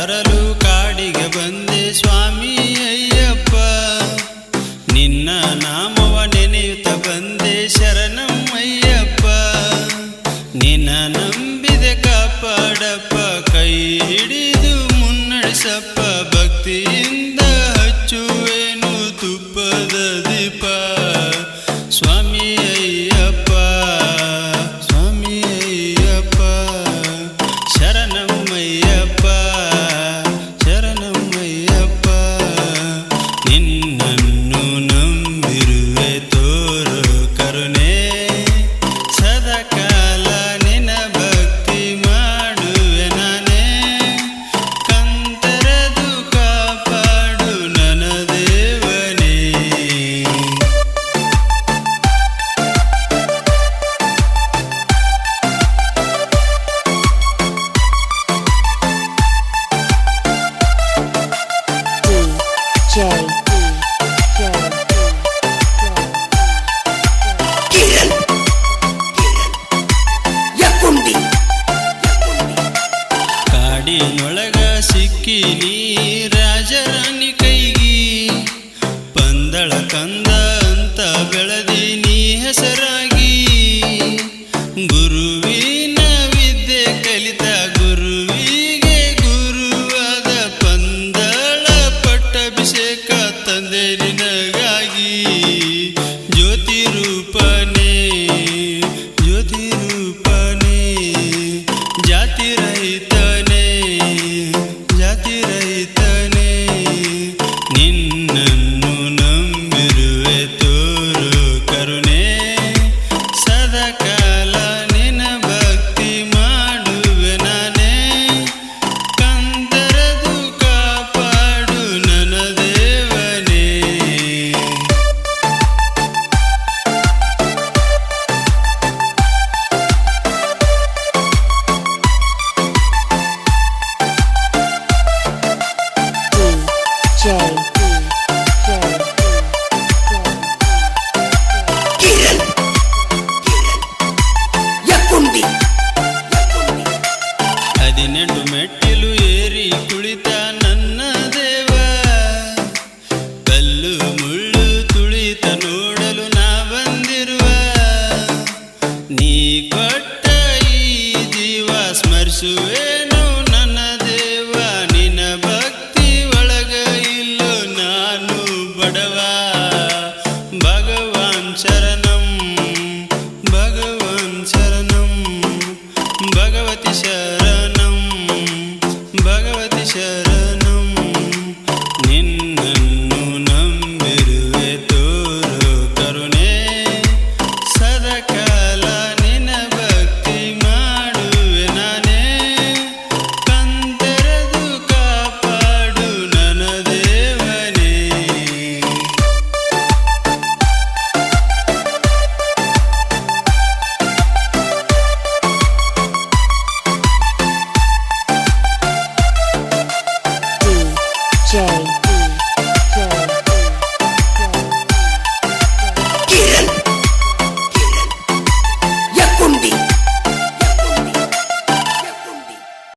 ತರಲು ಕಾಡಿಗೆ ಬಂದೆ ಸ್ವಾಮಿ ಅಯ್ಯಪ್ಪ, ನಿನ್ನ ನಾಮವ ನೆನೆಯುತ್ತ ಬಂದೆ ಶರಣಂ ಅಯ್ಯಪ್ಪ. ನಿನ್ನ ನಂಬಿದೆ ಕಾಪಾಡಪ್ಪ, ಕೈ ಹಿಡಿದು ಮುನ್ನಡೆಸಪ್ಪ, ಭಕ್ತಿಯಿಂದ ಹಚ್ಚುವೇನು ತುಪ್ಪದ ದೀಪ. ಸ್ವಾಮಿ ಅಯ್ಯಪ್ಪ, ಸ್ವಾಮಿ ಅಯ್ಯಪ್ಪ, ಶರಣಮಯ್ಯಪ್ಪ, ಶರಣಮಯ್ಯಪ್ಪ. ನಿನ್ನನ್ನು ನಂಬಿರುವೆ ತೋರು ಕರುಣೆ, ಸದಾಕಾಲ ನಿನ್ನ ಭಕ್ತಿ ಮಾಡುವೆ ನಾನೇ. ಕಂತರದು ಕಾಪಾಡು ನನ್ನ ದೇವನೇ. ಕಾಡಿನೊಳಗ ಸಿಕ್ಕಿ ನೀ ರಾಜರಾಣಿ ಕೈಗಿ, ಪಂದಳ ಕಂದ ಅಂತ ಬೆಳೆದಿ ನೀ ಹೆಸರಾಗಿ. ಗುರುವಿನ ವಿದ್ಯೆ ಕಲಿತ ಗುರುವಿಗೆ ಗುರುವಾದ, ಪಂದಳ ಪಟ್ಟಾಭಿಷೇಕ ತಂದೆ ನಿನಗಾಗಿ. ಜ್ಯೋತಿ ರೂಪನೇ, ಜ್ಯೋತಿ ರೂಪನೇ, ಜಾತಿ ರಹಿತನೇ, ಜಾತಿ ರಹಿತನೇ. ನಿನ್ನನ್ನು ನಂಬಿರುವೆ ತೋರು ಕರುಣೆ, ಸದಾಕಾಲ ನಿನ್ನ ಭಕ್ತಿ ಮಾಡುವೆ ನಾನೇ. ಕಂದರದು ಕಾಪಾಡು ನನ್ನ ದೇವನೇ. ಹದಿನೆಂಟು ಮೆಟ್ಟಿಲು ಏರಿ ಕುಳಿತ ನನ್ನ ದೇವ, ಕಲ್ಲು ಮುಳ್ಳು ತುಳಿತ ನೋಡಲು ನಾ ಬಂದಿರುವ. ನೀ ಕೊಟ್ಟ ಈ ಜೀವ ಸ್ಮರಿಸುವೇನು ನನ್ನ ದೇವ, ನಿನ್ನ ಭಕ್ತಿ ಒಳಗ ಇಲ್ಲೋ ನಾನು ಬಡವ. ಭಗವಾನ್ ಶರಣಂ, ಭಗವಾನ್ ಶರಣಂ, ಭಗವತಿ ಶರಣಂ, ಭಗವತಿ ಶರಣಂ. ನಿನ್ನನ್ನು ನಂಬಿರುವೆ ತೋರು ಕರುಣೆ, ಸದಾಕಾಲ ನಿನ್ನ ಭಕ್ತಿ ಮಾಡುವೆ ನಾನೇ. ಕಂದರದು ಕಾಪಾಡು ನನ್ನ ದೇವನೇ. J.